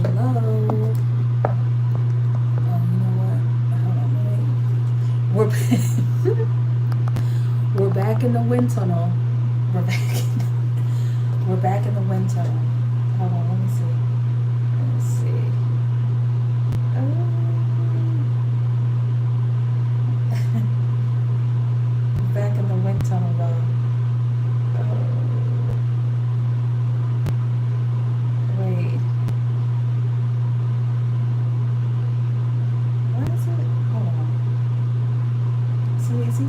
Hello. Oh, you know what? Hold on, wait. We're back in the wind tunnel. We're back. We're back in the wind tunnel. Hold on, let me see. Let me see. Back in the wind tunnel, though. Wait. What is it? Hold on. See, is he?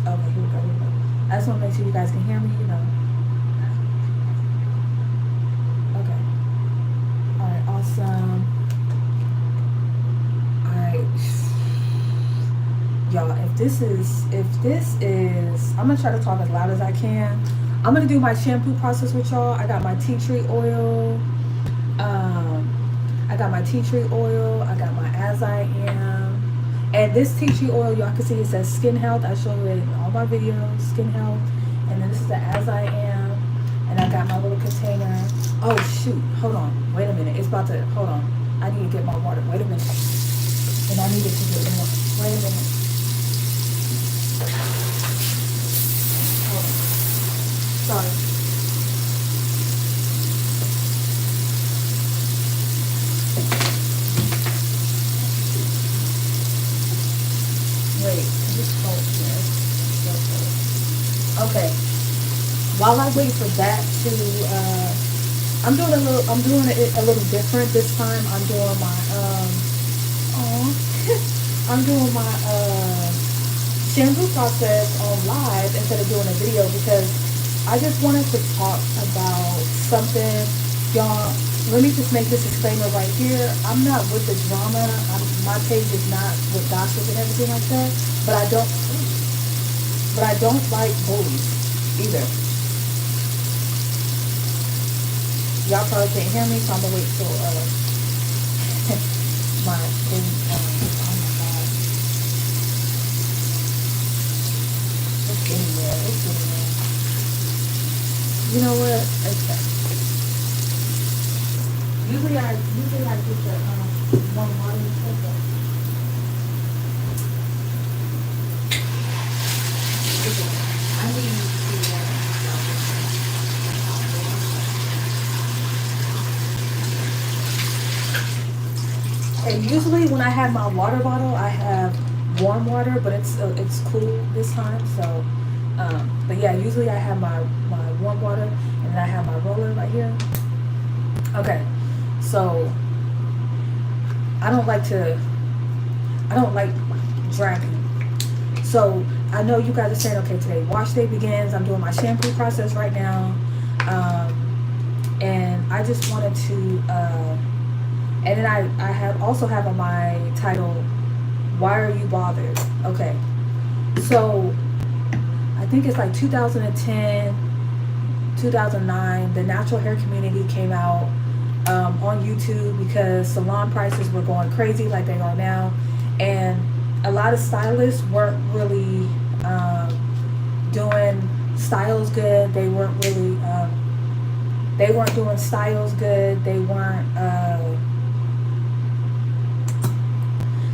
Okay, here we go. Here we go. I just want to make sure you guys can hear me. Okay. All right. Awesome. All right. Y'all, if this is, I'm gonna try to talk as loud as I can. I'm gonna do my shampoo process with y'all. I got my tea tree oil. I got my tea tree oil. I got my As I Am. And this tea tree oil, y'all can see it says Skin Health. I show it in all my videos, Skin Health. And then this is the As I Am. And I got my little container. Oh shoot, hold on. Wait a minute. It's about to, hold on. I need to get my water. Wait a minute. And I needed to get more. Wait a minute. Hold on. Sorry. Wait, just hold this. Okay. While I wait for that to, I'm doing it a little different this time. I'm doing my, I'm doing my, shampoo process on live instead of doing a video because I just wanted to talk about something. Y'all, let me just make this disclaimer right here. I'm not with the drama. My page is not with gossip and everything like that. But I don't like bullies either. Y'all probably can't hear me, so I'm gonna wait till my thing. Oh my god, it's getting there. It's getting there. You know what? Okay. Usually I get the one water and stuff. I need to. And usually when I have my water bottle, I have warm water, but it's cool this time. So, but yeah, usually I have my warm water, and then I have my roller right here. Okay, so I don't like dragging. So I know you guys are saying, okay, today wash day begins. I'm doing my shampoo process right now, and I just wanted to. And then I also have on my title, why are you bothered? Okay, so I think it's like 2010, 2009, the natural hair community came out on YouTube because salon prices were going crazy like they are now, and a lot of stylists weren't really doing styles good. They weren't doing styles good. They weren't.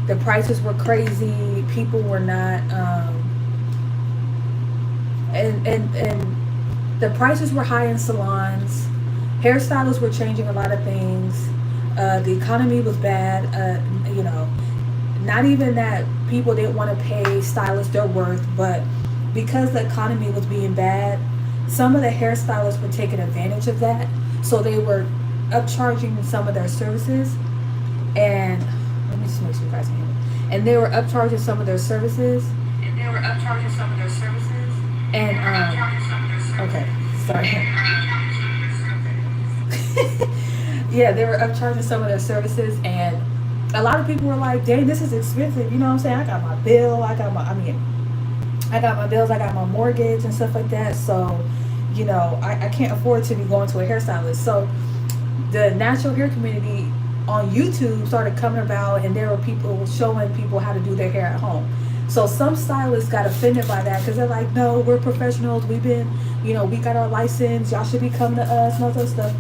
The prices were crazy. People were not, and the prices were high in salons. Hairstylists were changing a lot of things. The economy was bad. Not even that people didn't want to pay stylists their worth, but because the economy was being bad, some of the hairstylists were taking advantage of that. So they were upcharging some of their services, and let me just make sure you guys can hear me. And they were upcharging some of their services. And okay, sorry. Yeah, they were upcharging some of their services, and a lot of people were like, "Dang, this is expensive." You know what I'm saying? I got my bill. I got my bills. I got my mortgage and stuff like that. So, I can't afford to be going to a hairstylist. So, the natural hair community on YouTube started coming about, and there were people showing people how to do their hair at home. So some stylists got offended by that because they're like, no, we're professionals. We've been, we got our license. Y'all should be coming to us and all that stuff.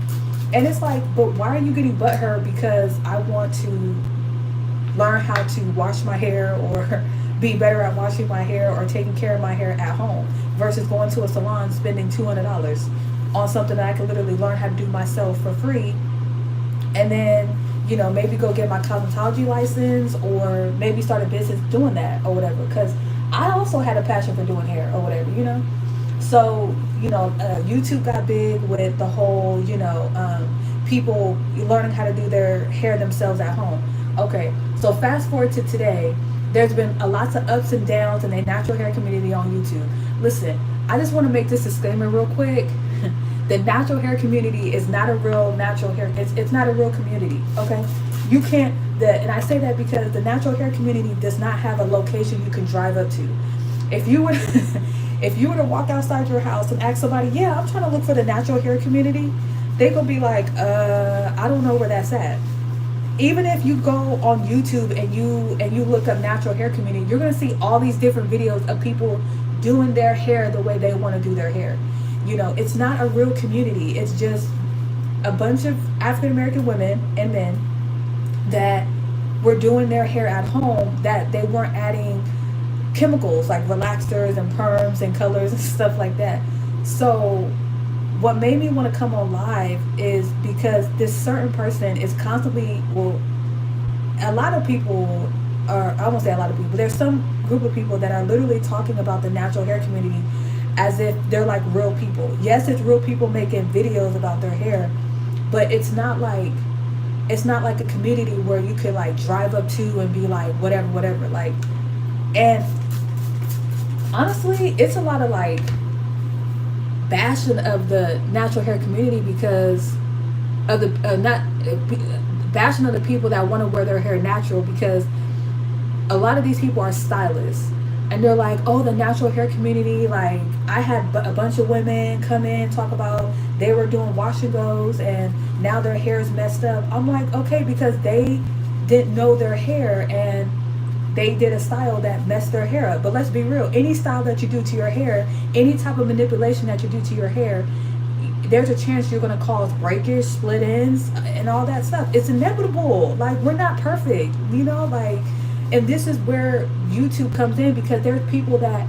And it's like, but why are you getting butthurt because I want to learn how to wash my hair or be better at washing my hair or taking care of my hair at home versus going to a salon spending $200 on something that I can literally learn how to do myself for free, and then maybe go get my cosmetology license or maybe start a business doing that or whatever, because I also had a passion for doing hair or whatever. So YouTube got big with the whole people learning how to do their hair themselves at home. Okay, so fast forward to today, there's been lots of ups and downs in the natural hair community on YouTube. Listen, I just want to make this disclaimer real quick. The natural hair community is not a real natural hair. It's not a real community. Okay, you can't. And I say that because the natural hair community does not have a location you can drive up to. If you would, if you were to walk outside your house and ask somebody, yeah, I'm trying to look for the natural hair community, they gonna be like, I don't know where that's at. Even if you go on YouTube and you look up natural hair community, you're gonna see all these different videos of people doing their hair the way they want to do their hair. It's not a real community. It's just a bunch of African American women and men that were doing their hair at home, that they weren't adding chemicals like relaxers and perms and colors and stuff like that. So what made me want to come on live is because this certain person is constantly, a lot of people are, I won't say a lot of people, there's some group of people that are literally talking about the natural hair community as if they're like real people. Yes, it's real people making videos about their hair, but it's not like a community where you could like drive up to and be like whatever like. And honestly, it's a lot of like bashing of the natural hair community because of the bashing of the people that want to wear their hair natural, because a lot of these people are stylists. And they're like, oh, the natural hair community, like, I had a bunch of women come in, talk about they were doing wash and goes and now their hair is messed up. I'm like, okay, because they didn't know their hair and they did a style that messed their hair up. But let's be real, any style that you do to your hair, any type of manipulation that you do to your hair, there's a chance you're going to cause breakage, split ends, and all that stuff. It's inevitable. Like, we're not perfect, like. And this is where YouTube comes in, because there's people that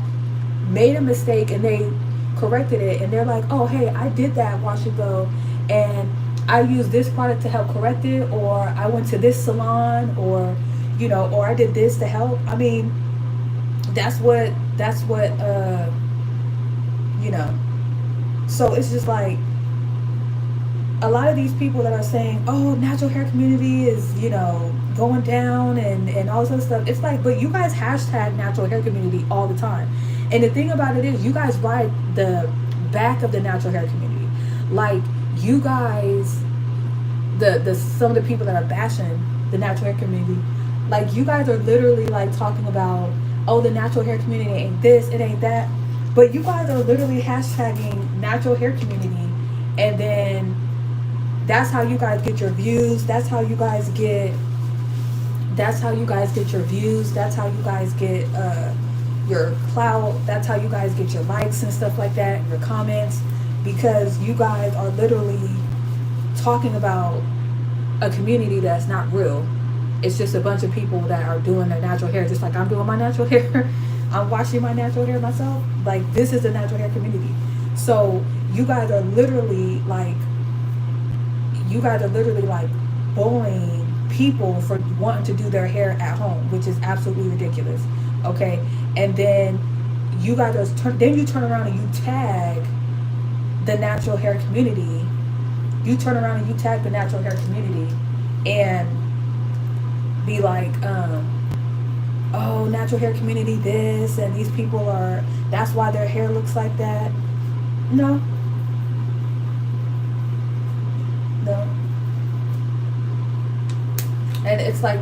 made a mistake and they corrected it, and they're like, oh, hey, I did that wash and go and I used this product to help correct it, or I went to this salon, or or I did this to help. I mean, that's what so it's just like a lot of these people that are saying, oh, natural hair community is going down and all this other stuff. It's like, but you guys hashtag natural hair community all the time. And the thing about it is, you guys ride the back of the natural hair community. Like, you guys, the some of the people that are bashing the natural hair community, like, you guys are literally like talking about, oh, the natural hair community ain't this, it ain't that. But you guys are literally hashtagging natural hair community, and then that's how you guys get your views. That's how you guys get your views. That's how you guys get your clout. That's how you guys get your likes and stuff like that, your comments, because you guys are literally talking about a community that's not real. It's just a bunch of people that are doing their natural hair, just like I'm doing my natural hair. I'm washing my natural hair myself. Like, this is a natural hair community. So you guys are literally like bullying people for wanting to do their hair at home, which is absolutely ridiculous. Okay, and then you guys turn around and you tag the natural hair community. You turn around and you tag the natural hair community and be like, oh, natural hair community this, and these people are, that's why their hair looks like that. No. And it's like,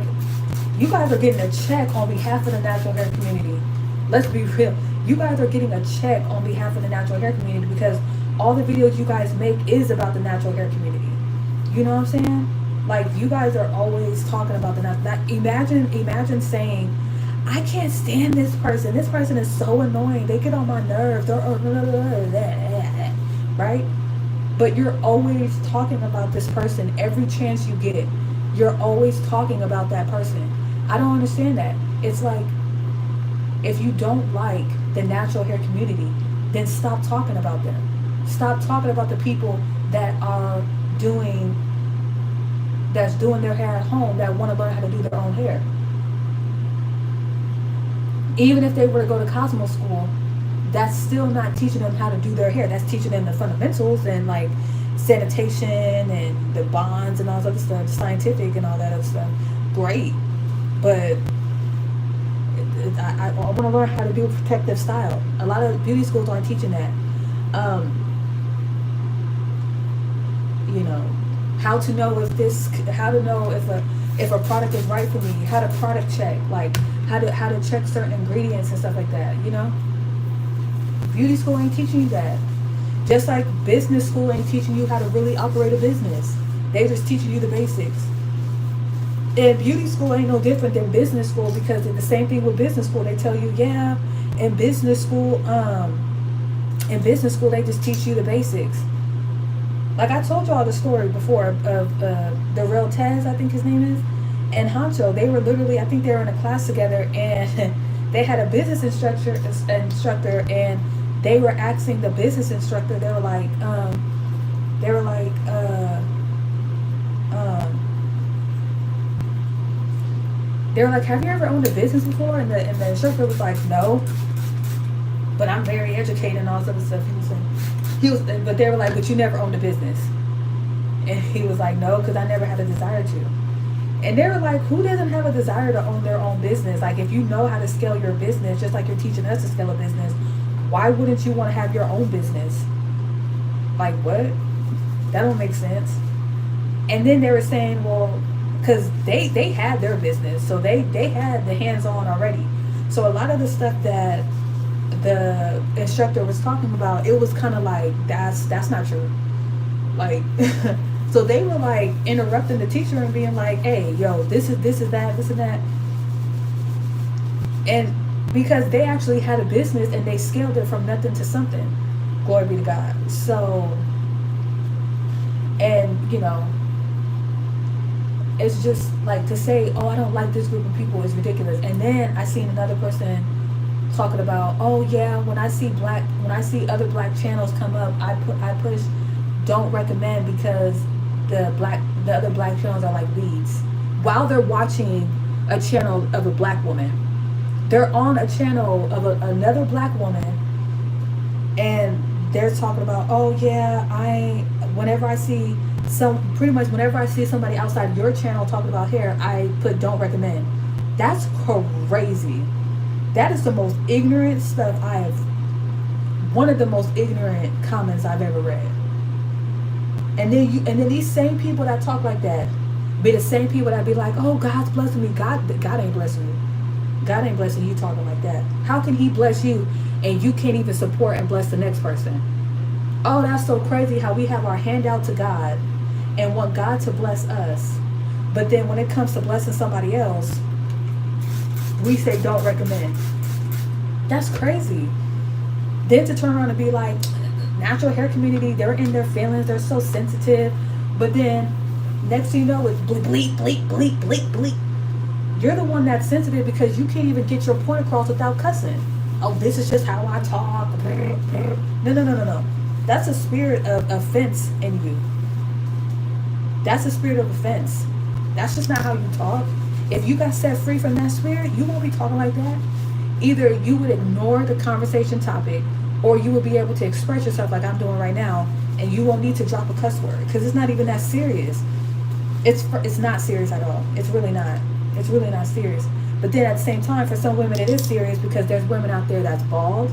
you guys are getting a check on behalf of the natural hair community. Let's be real. You guys are getting a check on behalf of the natural hair community, because all the videos you guys make is about the natural hair community. You know what I'm saying? Like, you guys are always talking about the natural. Imagine saying, I can't stand this person. This person is so annoying. They get on my nerves. They're right? but you're always talking about this person every chance you get. You're always talking about that person. I don't understand that. It's like, if you don't like the natural hair community, then stop talking about them. Stop talking about the people that are doing doing their hair at home, that want to learn how to do their own hair. Even if they were to go to Cosmo school, that's still not teaching them how to do their hair. That's teaching them the fundamentals and like sanitation and the bonds and all that other stuff, scientific and all that other stuff. Great, but I want to learn how to do a protective style. A lot of beauty schools aren't teaching that. Um, you know, how to know how to know if a product is right for me, how to product check, like how to check certain ingredients and stuff like that. You know, beauty school ain't teaching you that. Just like business school ain't teaching you how to really operate a business. They just teaching you the basics. And beauty school ain't no different than business school, because it's the same thing with business school. They tell you, yeah, in business school they just teach you the basics. Like I told y'all the story before of the real Taz, I think his name is, and Honcho. They were literally, I think they were in a class together, and they had a business instructor, and they were asking the business instructor. They were like, have you ever owned a business before? And the instructor was like, no, but I'm very educated and all this other stuff. But they were like, but you never owned a business. And he was like, no, because I never had a desire to. And they were like, who doesn't have a desire to own their own business? Like, if you know how to scale your business, just like you're teaching us to scale a business, why wouldn't you want to have your own business? Like, what? That don't make sense. And then they were saying, well, because they had their business, so they had the hands-on already. So a lot of the stuff that the instructor was talking about, it was kind of like, that's not true. Like, so they were like interrupting the teacher and being like, hey, yo, this is that, this and that. And because they actually had a business and they scaled it from nothing to something. Glory be to God. So, and you know, it's just like to say, oh, I don't like this group of people is ridiculous. And then I seen another person talking about, oh yeah, when I see other black channels come up, I push don't recommend, because the other black channels are like weeds. While they're watching a channel of a black woman, they're on a channel of another black woman, and they're talking about, oh yeah, whenever I see somebody outside your channel talking about hair, I put don't recommend. That's crazy. That is the most ignorant stuff one of the most ignorant comments I've ever read. And then these same people that talk like that be the same people that be like, oh, God's blessing me. God ain't blessing you. God ain't blessing you talking like that. How can he bless you and you can't even support and bless the next person? Oh, that's so crazy how we have our hand out to God and want God to bless us. But then when it comes to blessing somebody else, we say don't recommend. That's crazy. Then to turn around and be like, natural hair community, they're in their feelings, they're so sensitive. But then next thing you know, it's bleep, bleep, bleep, bleep, bleep. You're the one that's sensitive because you can't even get your point across without cussing. Oh, this is just how I talk. No. That's a spirit of offense in you. That's a spirit of offense. That's just not how you talk. If you got set free from that spirit, you won't be talking like that. Either you would ignore the conversation topic, or you would be able to express yourself like I'm doing right now, and you won't need to drop a cuss word, because it's not even that serious. It's not serious at all. It's really not. It's really not serious. But then at the same time, for some women it is serious, because there's women out there that's bald.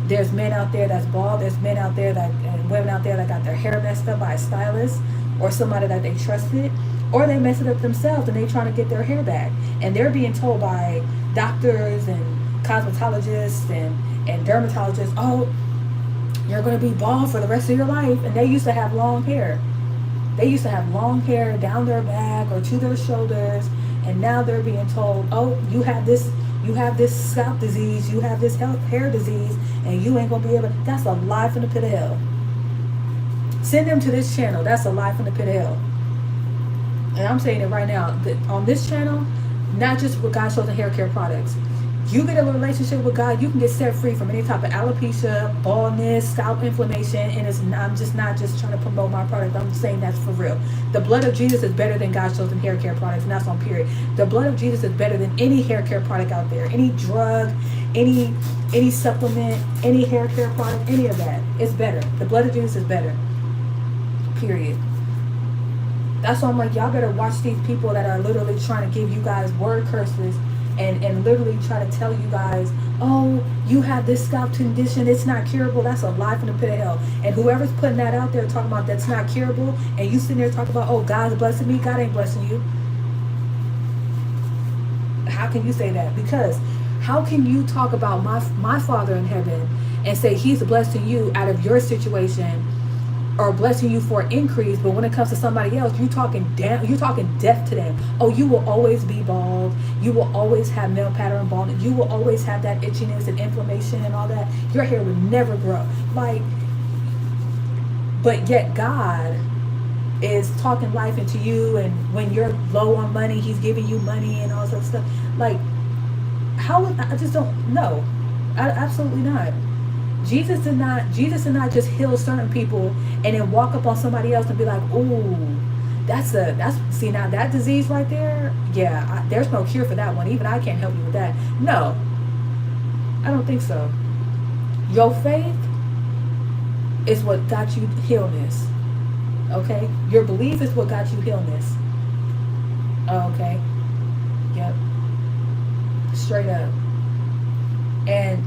There's men out there that's bald. There's men out there and women out there that got their hair messed up by a stylist or somebody that they trusted, or they mess it up themselves and they trying to get their hair back, and they're being told by doctors and cosmetologists and dermatologists, oh, you're going to be bald for the rest of your life. And they used to have long hair. They used to have long hair down their back or to their shoulders, and now they're being told, oh, you have this scalp disease, you have this hair disease, and you ain't going to be able to. That's a lie from the pit of hell. Send them to this channel. That's a lie from the pit of hell. And I'm saying it right now. That on this channel, not just with God's Chosen Hair Care products. You get a relationship with God, you can get set free from any type of alopecia, baldness, scalp inflammation, and I'm just not just trying to promote my product. I'm saying that's for real. The blood of Jesus is better than God's Chosen Hair Care products, and that's on period. The blood of Jesus is better than any hair care product out there, any drug, any supplement, any hair care product, any of that. It's better. The blood of Jesus is better. Period. That's why I'm like, y'all better watch these people that are literally trying to give you guys word curses and literally try to tell you guys, oh, you have this scalp condition, it's not curable. That's a lie from the pit of hell. And whoever's putting that out there talking about that's not curable, and you sitting there talking about, oh, God's blessing me, God ain't blessing you. How can you say that? Because how can you talk about my Father in heaven and say he's blessing you out of your situation or blessing you for increase, but when it comes to somebody else, you're talking death to them. Oh, you will always be bald. You will always have male pattern baldness. You will always have that itchiness and inflammation and all that. Your hair would never grow. Like, but yet God is talking life into you, and when you're low on money, he's giving you money and all that stuff. Like, how? I just don't know. Absolutely not. Jesus did not just heal certain people and then walk up on somebody else and be like, ooh, that's see, now that disease right there, yeah, there's no cure for that one. Even I can't help you with that. No, I don't think so. Your faith is what got you healness. Okay? Your belief is what got you healness. Okay? Yep. Straight up. And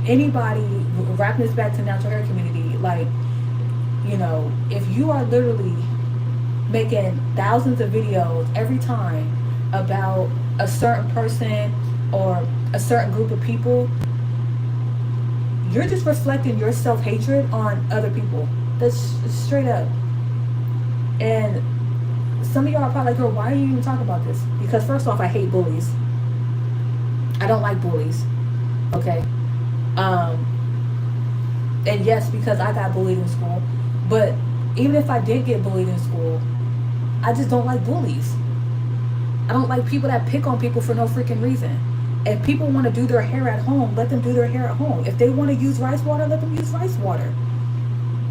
anybody, wrapping this back to natural hair community, like, you know, if you are literally making thousands of videos every time about a certain person or a certain group of people, you're just reflecting your self-hatred on other people. That's straight up. And some of y'all are probably like, girl, why are you even talking about this? Because first off, I hate bullies. I don't like bullies. Okay? And yes, because I got bullied in school. But even if I did get bullied in school, I just don't like bullies. I don't like people that pick on people for no freaking reason. If people want to do their hair at home, let them do their hair at home. If they want to use rice water, let them use rice water.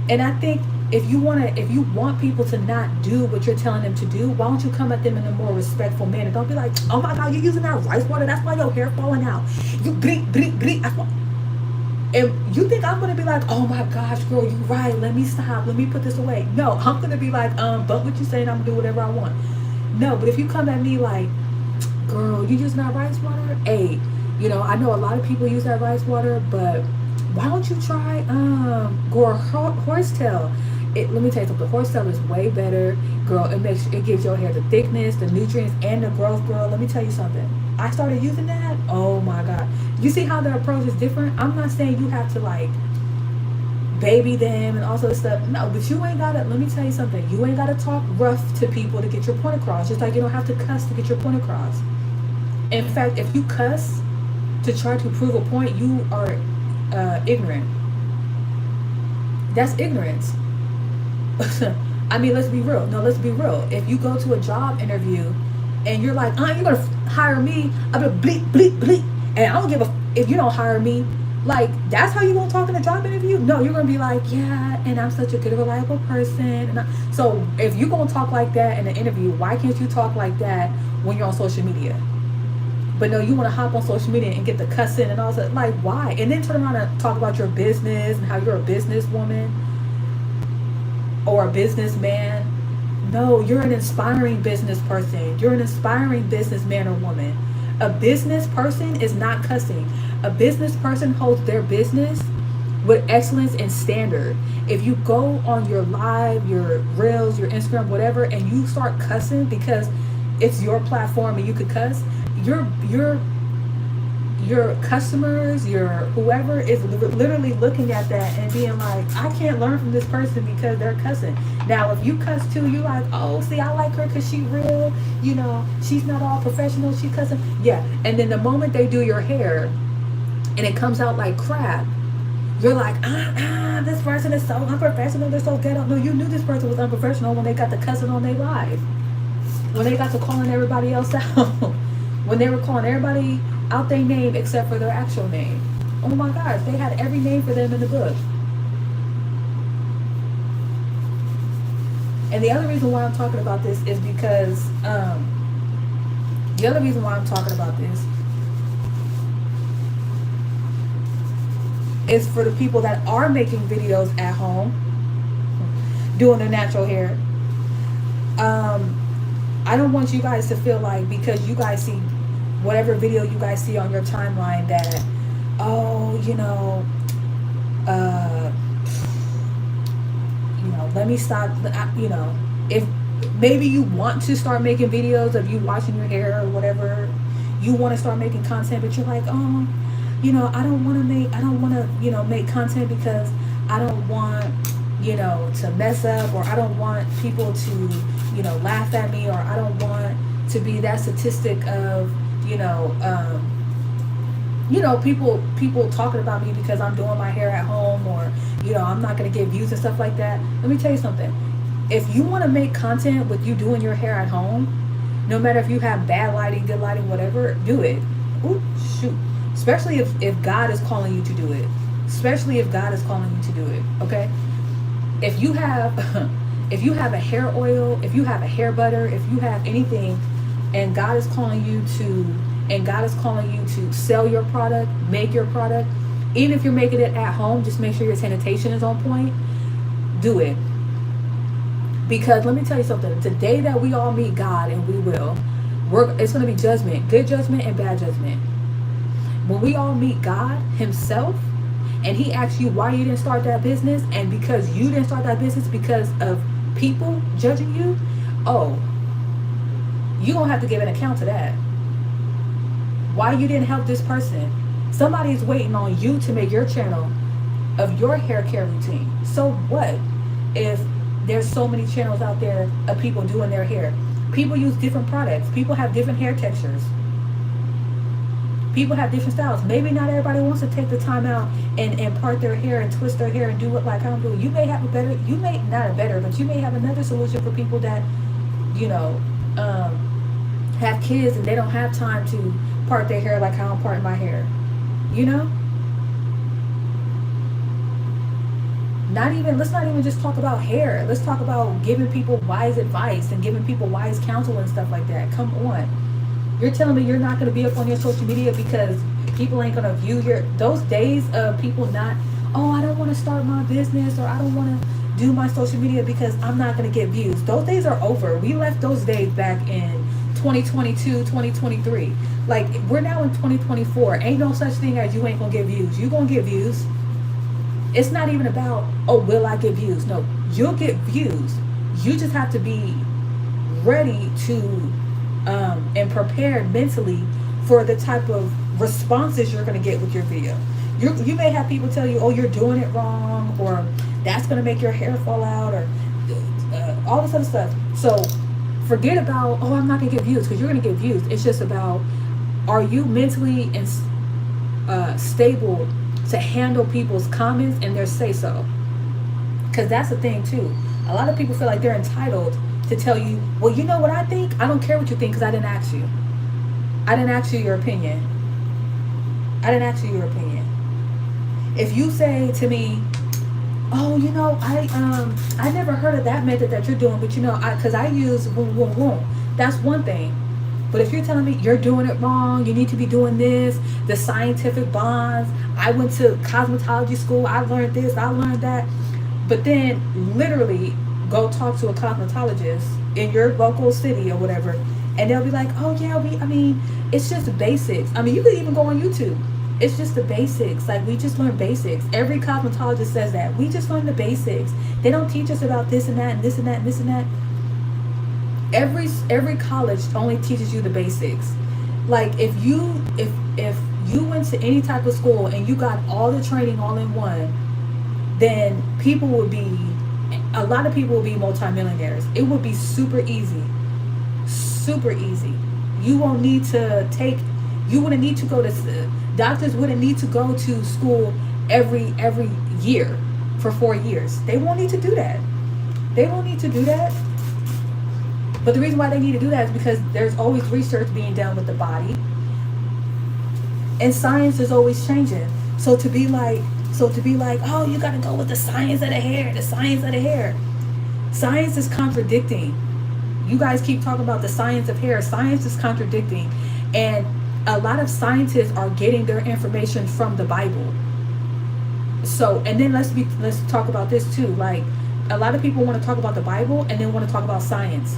And I think if you want people to not do what you're telling them to do, why don't you come at them in a more respectful manner? Don't be like, oh my God, you're using that rice water, that's why your hair falling out. You bleep, bleep, bleep. And you think I'm going to be like, oh my gosh, girl, you right, let me stop, let me put this away. No, I'm going to be like, but what you saying, I'm going to do whatever I want. No, but if you come at me like, girl, you using that rice water? Hey, you know, I know a lot of people use that rice water, but why don't you try horsetail? Let me tell you something. Horsetail is way better, girl. It gives your hair the thickness, the nutrients, and the growth, girl. Let me tell you something. I started using that. Oh my God. You see how the approach is different? I'm not saying you have to like baby them and all sorts of stuff. No, but you ain't gotta, let me tell you something. You ain't gotta talk rough to people to get your point across. Just like you don't have to cuss to get your point across. In fact, if you cuss to try to prove a point, you are ignorant. That's ignorance. I mean, let's be real. No, let's be real. If you go to a job interview and you're like, you're gonna hire me, I'm gonna bleep, bleep, bleep, and I don't give a if you don't hire me. Like, that's how you gonna talk in a job interview? No, you're gonna be like, yeah, and I'm such a good, reliable person. So if you're gonna talk like that in an interview, why can't you talk like that when you're on social media? But no, you want to hop on social media and get the cussing and all that. Like, why? And then turn around and talk about your business and how you're a businesswoman or a businessman. No, you're an inspiring business person. You're an inspiring businessman or woman. A business person is not cussing. A business person holds their business with excellence and standard. If you go on your live, your reels, your Instagram, whatever, and you start cussing because it's your platform and you could cuss, your customers, your whoever is literally looking at that and being like, I can't learn from this person because they're cussing. Now, if you cuss too, you like, oh, see, I like her because she real, you know, she's not all professional, she cussing. Yeah, and then the moment they do your hair and it comes out like crap, You're like, this person is so unprofessional, they're so ghetto. No, you knew this person was unprofessional when they got to cussing on their live. When they got to calling everybody else out. When they were calling everybody out their name except for their actual name. Oh my gosh, they had every name for them in the book. And the other reason why I'm talking about this is because the other reason why I'm talking about this is for the people that are making videos at home, doing their natural hair. I don't want you guys to feel like because you guys see whatever video you guys see on your timeline that, oh, let me stop, if maybe you want to start making videos of you washing your hair or whatever, you want to start making content, but you're like, oh, I don't want to make content because I don't want, to mess up, or I don't want people to, laugh at me, or I don't want to be that statistic of, people talking about me because I'm doing my hair at home, or, I'm not going to get views and stuff like that. Let me tell you something. If you want to make content with you doing your hair at home, no matter if you have bad lighting, good lighting, whatever, do it. Ooh, shoot. Especially if God is calling you to do it. Especially if God is calling you to do it. Okay? If you have a hair oil, if you have a hair butter, if you have anything, and God is calling you to sell your product, make your product, even if you're making it at home, just make sure your sanitation is on point. Do it. Because let me tell you something. The day that we all meet God, and we will, it's going to be judgment. Good judgment and bad judgment. When we all meet God himself, and he asks you why you didn't start that business, and because you didn't start that business because of people judging you, oh, you're going to have to give an account to that. Why you didn't help this person. Somebody's waiting on you to make your channel of your hair care routine. So what if there's so many channels out there of people doing their hair? People use different products. People have different hair textures. People have different styles. Maybe not everybody wants to take the time out and part their hair and twist their hair and do it like I'm doing. You may have but you may have another solution for people that, have kids and they don't have time to part their hair like how I'm parting my hair. Let's not even just talk about hair. Let's talk about giving people wise advice and giving people wise counsel and stuff like that. Come on. You're telling me you're not going to be up on your social media because people ain't going to view those days of people not, oh, I don't want to start my business, or I don't want to do my social media because I'm not going to get views. Those days are over. We left those days back in 2022, 2023. Like, we're now in 2024. Ain't no such thing as you ain't going to get views. You going to get views. It's not even about, oh, will I get views? No, you'll get views. You just have to be ready to and prepared mentally for the type of responses you're going to get with your video. You may have people tell you, oh, you're doing it wrong, or that's going to make your hair fall out, or all this other stuff. So forget about, oh, I'm not going to get views, because you're going to get views. It's just about, are you mentally and stable to handle people's comments and their say-so? Because that's the thing too. A lot of people feel like they're entitled to tell you, well, you know what I think? I don't care what you think because I didn't ask you. I didn't ask you your opinion. If you say to me, oh, I never heard of that method that you're doing, but because I use boom, boom, boom. That's one thing. But if you're telling me you're doing it wrong, you need to be doing this, the scientific bonds, I went to cosmetology school, I learned this, I learned that. But then literally go talk to a cosmetologist in your local city or whatever, and they'll be like, oh yeah, it's just basics. You could even go on YouTube. It's just the basics. Like, we just learn basics. Every cosmetologist says that. We just learn the basics. They don't teach us about this and that and this and that and this and that. Every college only teaches you the basics. Like, if you went to any type of school and you got all the training all in one, then a lot of people will be multimillionaires. It would be super easy. Super easy. You wouldn't need to go to, doctors wouldn't need to go to school every year for 4 years. They won't need to do that. They won't need to do that. But the reason why they need to do that is because there's always research being done with the body, and science is always changing. So to be like, oh, you gotta go with the science of the hair, the science of the hair. Science is contradicting. You guys keep talking about the science of hair. Science is contradicting, and a lot of scientists are getting their information from the Bible. So, and then let's talk about this too. Like, a lot of people want to talk about the Bible and then want to talk about science.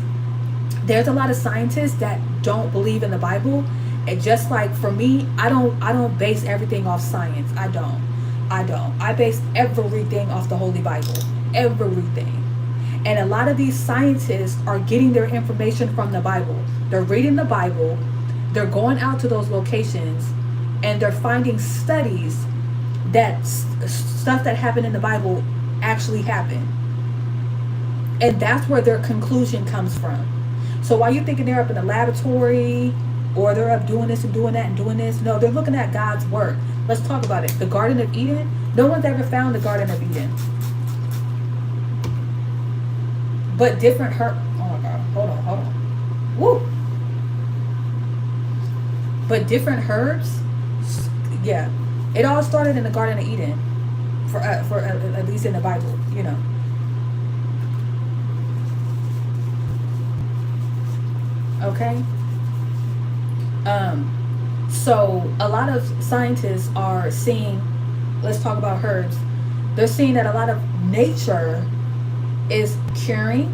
There's a lot of scientists that don't believe in the Bible, and just like for me, I don't base everything off science. I don't. I base everything off the Holy Bible. Everything. And a lot of these scientists are getting their information from the Bible. They're reading the Bible, they're going out to those locations, and they're finding studies that stuff that happened in the Bible actually happened. And that's where their conclusion comes from. So while you're thinking they're up in the laboratory, or they're up doing this and doing that and doing this, no, they're looking at God's work. Let's talk about it. The Garden of Eden, no one's ever found the Garden of Eden. But different oh my God, hold on. Woo! But different herbs, yeah. It all started in the Garden of Eden, for at least in the Bible, you know. Okay. So a lot of scientists are seeing, let's talk about herbs. They're seeing that a lot of nature is curing,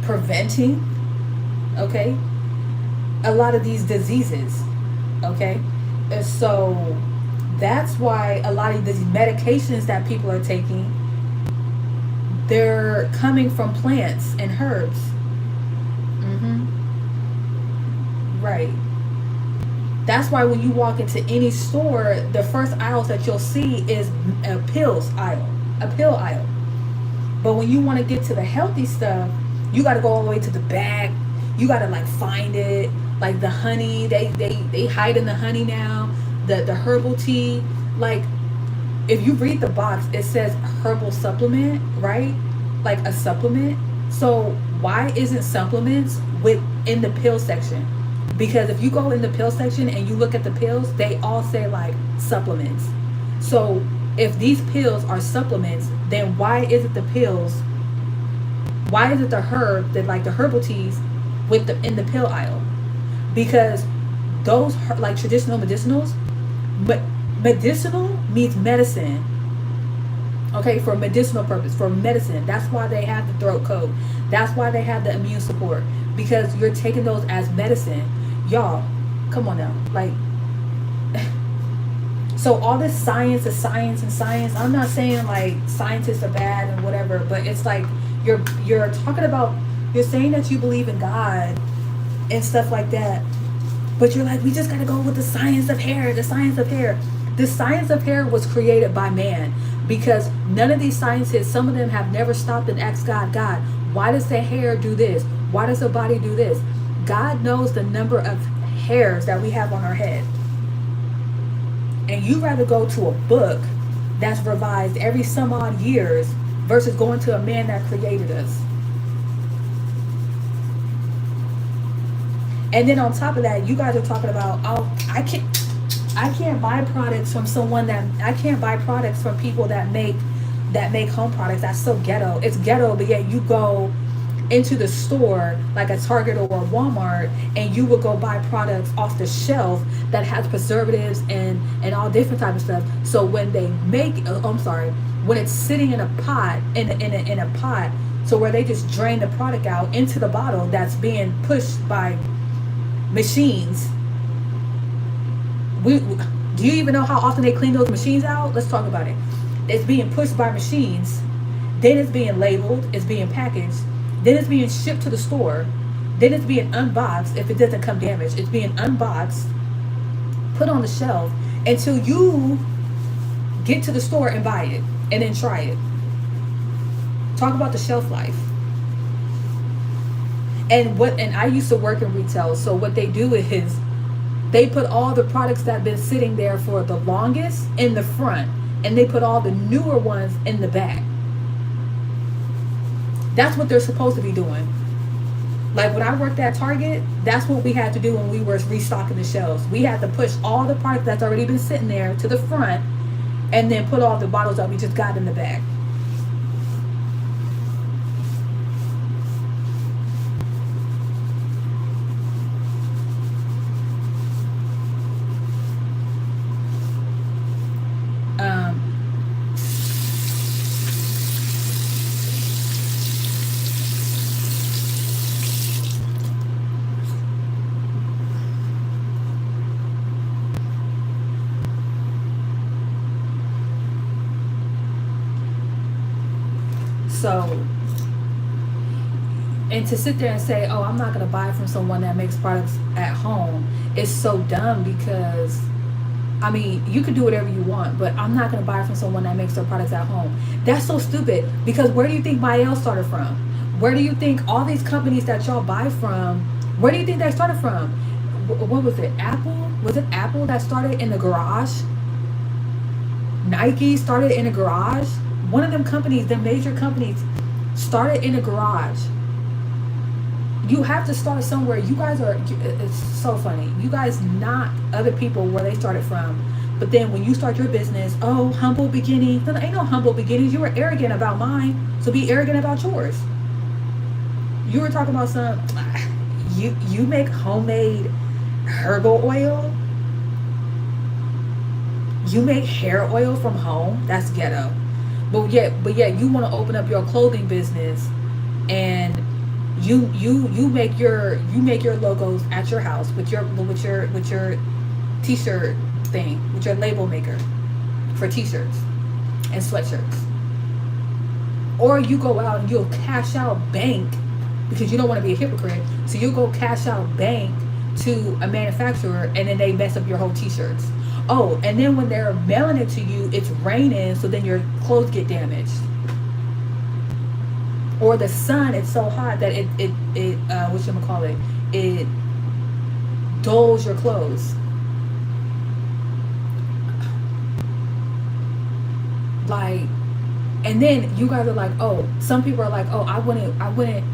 preventing, okay, a lot of these diseases, okay. And so that's why a lot of these medications that people are taking, they're coming from plants and herbs. Right. That's why when you walk into any store, the first aisles that you'll see is a pills aisle, a pill aisle. But when you want to get to the healthy stuff, you got to go all the way to the back. You got to like find it, like the honey. They hide in the honey now. The herbal tea. Like, if you read the box, it says herbal supplement, right? Like a supplement. So why isn't supplements in the pill section? Because if you go in the pill section and you look at the pills, they all say like supplements. So if these pills are supplements, then why is it the pills? Why is it the herb, that like the herbal teas, in the pill aisle? Because those like traditional medicinals, but medicinal means medicine. Okay, for medicinal purpose, for medicine. That's why they have the throat coat. That's why they have the immune support, because you're taking those as medicine. Y'all, come on now. Like, so all this science is science and science. I'm not saying like scientists are bad and whatever, but it's like you're talking about, you're saying that you believe in God and stuff like that, but you're like, we just gotta go with the science of hair, the science of hair. The science of hair was created by man, because none of these scientists, some of them have never stopped and asked God, why does the hair do this? Why does the body do this? God knows the number of hairs that we have on our head. And you rather go to a book that's revised every some odd years versus going to a man that created us. And then on top of that, you guys are talking about, oh, I can't buy products from I can't buy products from people that make home products. That's so ghetto. It's ghetto, but yet you go into the store like a Target or a Walmart, and you will go buy products off the shelf that has preservatives and all different type of stuff. So when they make, when it's sitting in a pot, in a pot, so where they just drain the product out into the bottle that's being pushed by machines. Do you even know how often they clean those machines out? Let's talk about it. It's being pushed by machines, then it's being labeled, it's being packaged, then it's being shipped to the store, then it's being unboxed. If it doesn't come damaged, it's being unboxed, put on the shelf until you get to the store and buy it and then try it. Talk about the shelf life. And I used to work in retail, so what they do is They put all the products that have been sitting there for the longest in the front, and they put all the newer ones in the back. That's what they're supposed to be doing. Like when I worked at Target, that's what we had to do when we were restocking the shelves. We had to push all the product that's already been sitting there to the front, and then put all the bottles that we just got in the back. Um, so, and to sit there and say, oh, I'm not going to buy from someone that makes products at home is so dumb because, I mean, you can do whatever you want, but I'm not going to buy from someone that makes their products at home. That's so stupid because where do you think Mael started from? Where do you think all these companies that y'all buy from, where do you think they started from? What was it? Apple? Was it Apple that started in the garage? Nike started in a garage? One of them companies, the major companies, started in a garage. You have to start somewhere. You guys are, it's so funny. You guys knock other people where they started from. But then when you start your business, oh, humble beginnings. No, there ain't no humble beginnings. You were arrogant about mine, so be arrogant about yours. You were talking about some, you make homemade herbal oil. You make hair oil from home. That's ghetto. But yet you want to open up your clothing business, and you make your logos at your house with your t-shirt thing, with your label maker for t-shirts and sweatshirts. Or you go out and you'll cash out bank because you don't want to be a hypocrite. So you'll go cash out bank to a manufacturer, and then they mess up your whole t-shirts. Oh, and then when they're mailing it to you, it's raining, so then your clothes get damaged. Or the sun, it's so hot that it whatchamacallit, it dulls your clothes. Like, and then you guys are like, oh, some people are like, oh, I wouldn't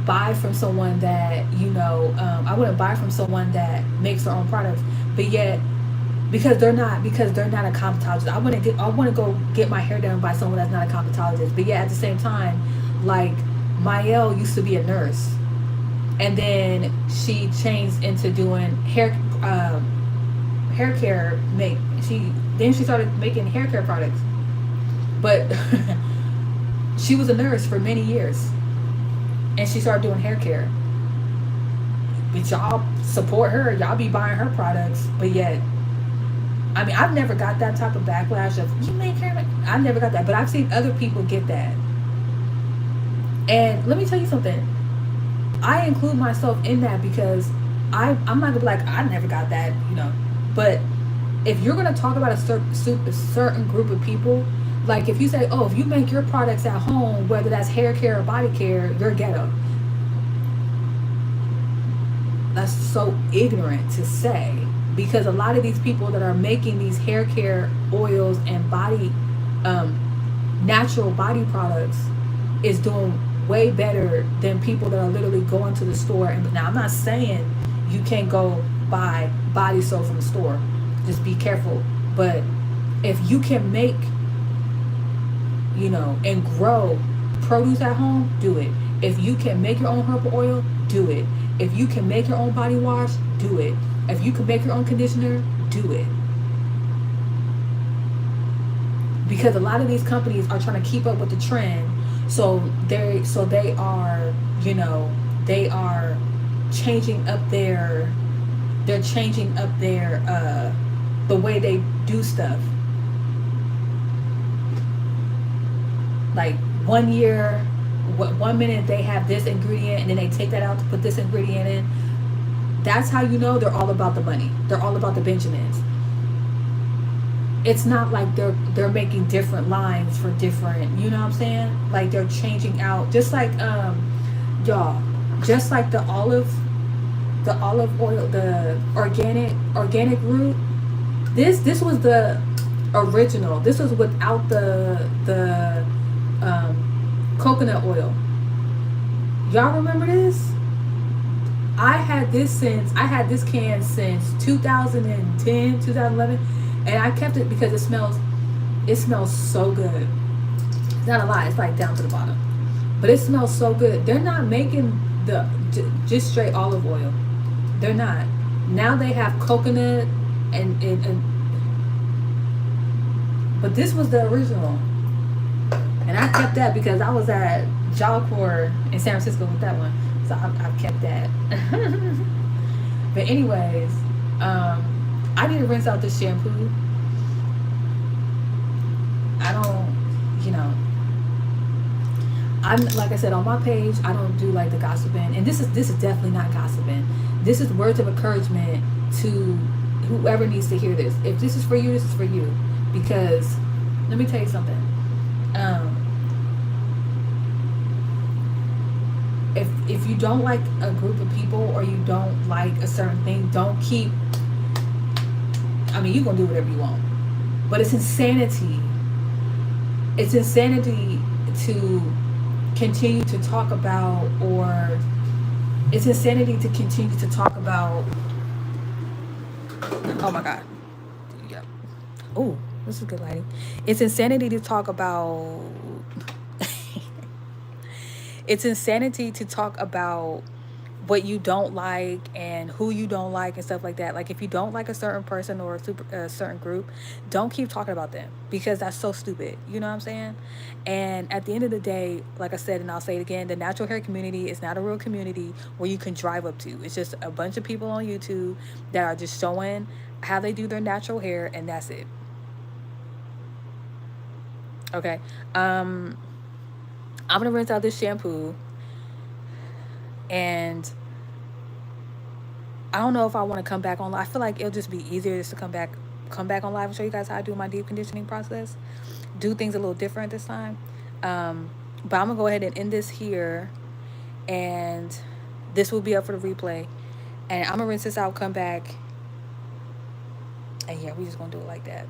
buy from someone that, I wouldn't buy from someone that makes their own products. But yet, because they're not a cosmetologist, I want to go get my hair done by someone that's not a cosmetologist. But yeah, at the same time, like, Mael used to be a nurse, and then she changed into doing hair care. Then she started making hair care products. But she was a nurse for many years, and she started doing hair care. But y'all support her, y'all be buying her products, but yet, I mean, I've never got that type of backlash of, you make hair. I've never got that, but I've seen other people get that. And let me tell you something. I include myself in that because I'm not gonna be like, I never got that, But if you're gonna talk about a certain group of people, like if you say, oh, if you make your products at home, whether that's hair care or body care, you're ghetto. That's so ignorant to say, because a lot of these people that are making these hair care oils and body natural body products is doing way better than people that are literally going to the store. And now, I'm not saying you can't go buy body soap from the store, just be careful. But if you can make, and grow produce at home, do it. If you can make your own herbal oil, do it. If you can make your own body wash, do it. If you can make your own conditioner, do it. Because a lot of these companies are trying to keep up with the trend, so they are, they are changing up their the way they do stuff. Like 1 year, 1 minute they have this ingredient, and then they take that out to put this ingredient in. That's how you know they're all about the money. They're all about the Benjamins. It's not like they're making different lines for different, you know what I'm saying? Like they're changing out, just like y'all, just like the olive the olive oil, the organic root. This was the original. This was without the coconut oil. Y'all remember this? I had this can since 2010, 2011, and I kept it because it smells so good. It's not a lie, it's like down to the bottom. But it smells so good. They're not making just straight olive oil. They're not. Now they have coconut and but this was the original. And I kept that because I was at Job Corps in San Francisco with that one. So I've kept that. But anyways, I need to rinse out this shampoo. I don't, you know, I'm like I said on my page. I don't do like the gossiping, and this is definitely not gossiping. This is words of encouragement to whoever needs to hear this. If this is for you, this is for you. Because let me tell you something. Um, if you don't like a group of people or you don't like a certain thing, don't keep. I mean, you're gonna do whatever you want, but it's insanity. It's insanity to continue to talk about, or it's insanity to continue to talk about. Oh my god. Yeah. Oh, this is good lighting. It's insanity to talk about. It's insanity to talk about what you don't like and who you don't like and stuff like that. Like if you don't like a certain person or a certain group, don't keep talking about them because that's so stupid. You know what I'm saying? And at the end of the day, like I said, and I'll say it again, the natural hair community is not a real community where you can drive up to. It's just a bunch of people on YouTube that are just showing how they do their natural hair, and that's it. Okay. Um, I'm gonna rinse out this shampoo, and I don't know if I want to come back on live. I feel like it'll just be easier just to come back on live and show you guys how I do my deep conditioning process. Do things a little different this time. Um, but I'm gonna go ahead and end this here, and this will be up for the replay. And I'm gonna rinse this out, come back, and yeah, we just gonna do it like that.